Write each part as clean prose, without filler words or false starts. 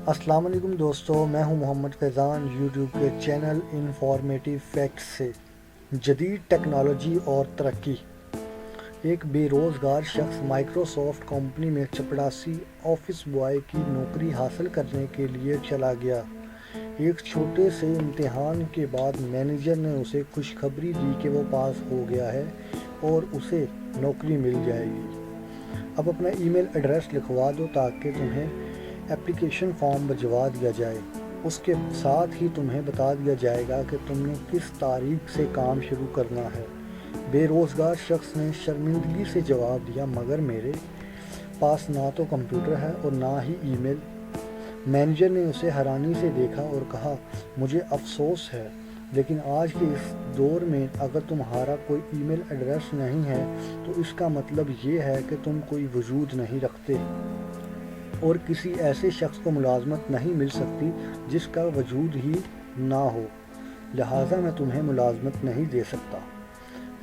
السلام علیکم دوستو، میں ہوں محمد فیضان یوٹیوب کے چینل انفارمیٹیو فیکٹس سے۔ جدید ٹیکنالوجی اور ترقی۔ ایک بے روزگار شخص مائیکروسافٹ کمپنی میں چپڑاسی آفس بوائے کی نوکری حاصل کرنے کے لیے چلا گیا۔ ایک چھوٹے سے امتحان کے بعد مینیجر نے اسے خوشخبری دی کہ وہ پاس ہو گیا ہے اور اسے نوکری مل جائے گی۔ اب اپنا ای میل ایڈریس لکھوا دو تاکہ تمہیں اپلیکیشن فارم بھجوا دیا جائے۔ اس کے ساتھ ہی تمہیں بتا دیا جائے گا کہ تم نے کس تاریخ سے کام شروع کرنا ہے۔ بے روزگار شخص نے شرمندگی سے جواب دیا، مگر میرے پاس نہ تو کمپیوٹر ہے اور نہ ہی ای میل۔ مینیجر نے اسے حیرانی سے دیکھا اور کہا، مجھے افسوس ہے، لیکن آج کے اس دور میں اگر تمہارا کوئی ای میل ایڈریس نہیں ہے تو اس کا مطلب یہ ہے کہ تم کوئی وجود نہیں رکھتے اور کسی ایسے شخص کو ملازمت نہیں مل سکتی جس کا وجود ہی نہ ہو، لہٰذا میں تمہیں ملازمت نہیں دے سکتا۔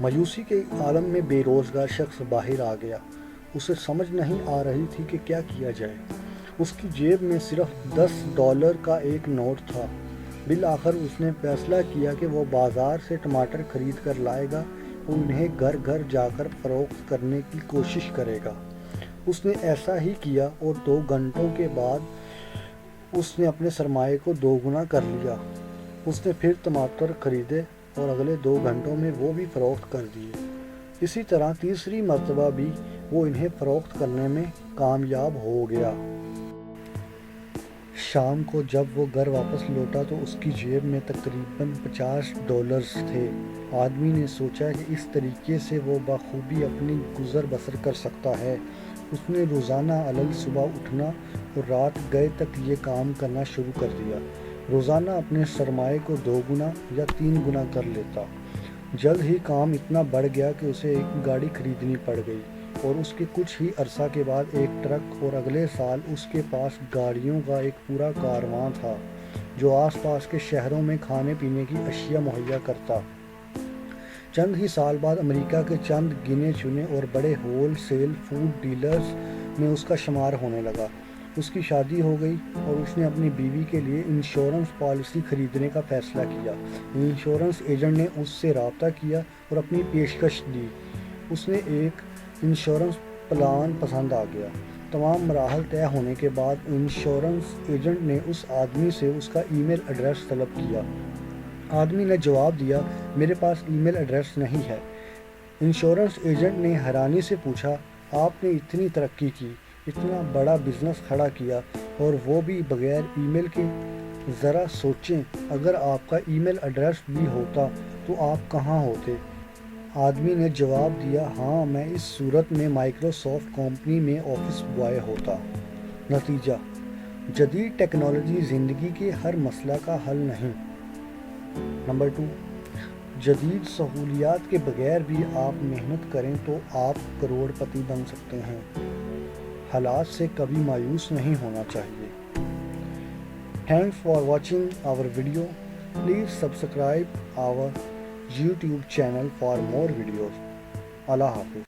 مایوسی کے عالم میں بے روزگار شخص باہر آ گیا۔ اسے سمجھ نہیں آ رہی تھی کہ کیا کیا جائے۔ اس کی جیب میں صرف $10 کا ایک نوٹ تھا۔ بالآخر اس نے فیصلہ کیا کہ وہ بازار سے ٹماٹر خرید کر لائے گا اور انہیں گھر گھر جا کر فروخت کرنے کی کوشش کرے گا۔ اس نے ایسا ہی کیا اور 2 گھنٹوں کے بعد اس نے اپنے سرمایے کو 2 گنا کر لیا۔ اس نے پھر ٹماٹر خریدے اور اگلے 2 گھنٹوں میں وہ بھی فروخت کر دیے۔ اسی طرح تیسری مرتبہ بھی وہ انہیں فروخت کرنے میں کامیاب ہو گیا۔ شام کو جب وہ گھر واپس لوٹا تو اس کی جیب میں تقریباً $50 تھے۔ آدمی نے سوچا کہ اس طریقے سے وہ بخوبی اپنی گزر بسر کر سکتا ہے۔ اس نے روزانہ صبح اٹھنا اور رات گئے تک یہ کام کرنا شروع کر دیا۔ روزانہ اپنے سرمایے کو 2 گنا یا 3 گنا کر لیتا۔ جلد ہی کام اتنا بڑھ گیا کہ اسے ایک گاڑی خریدنی پڑ گئی اور اس کے کچھ ہی عرصہ کے بعد ایک ٹرک، اور اگلے سال اس کے پاس گاڑیوں کا ایک پورا کارواں تھا جو آس پاس کے شہروں میں کھانے پینے کی اشیاء مہیا کرتا۔ چند ہی سال بعد امریکہ کے چند گنے چنے اور بڑے ہول سیل فوڈ ڈیلرز میں اس کا شمار ہونے لگا۔ اس کی شادی ہو گئی اور اس نے اپنی بیوی کے لیے انشورنس پالیسی خریدنے کا فیصلہ کیا۔ انشورنس ایجنٹ نے اس سے رابطہ کیا اور اپنی پیشکش دی۔ اس نے ایک انشورنس پلان پسند آ گیا۔ تمام مراحل طے ہونے کے بعد انشورنس ایجنٹ نے اس آدمی سے اس کا ای میل ایڈریس طلب کیا۔ آدمی نے جواب دیا، میرے پاس ای میل ایڈریس نہیں ہے۔ انشورنس ایجنٹ نے حیرانی سے پوچھا، آپ نے اتنی ترقی کی، اتنا بڑا بزنس کھڑا کیا اور وہ بھی بغیر ای میل کے؟ ذرا سوچیں، اگر آپ کا ای میل ایڈریس بھی ہوتا تو آپ کہاں ہوتے؟ آدمی نے جواب دیا، ہاں، میں اس صورت میں مائیکروسافٹ کمپنی میں آفس بوائے ہوتا۔ نتیجہ: جدید ٹیکنالوجی زندگی کے ہر مسئلہ کا حل نہیں۔ نمبر 2، جدید سہولیات کے بغیر بھی آپ محنت کریں تو آپ کروڑ پتی بن سکتے ہیں۔ حالات سے کبھی مایوس نہیں ہونا چاہیے۔ Thanks for watching our video. Please subscribe our YouTube channel for more videos. اللہ حافظ۔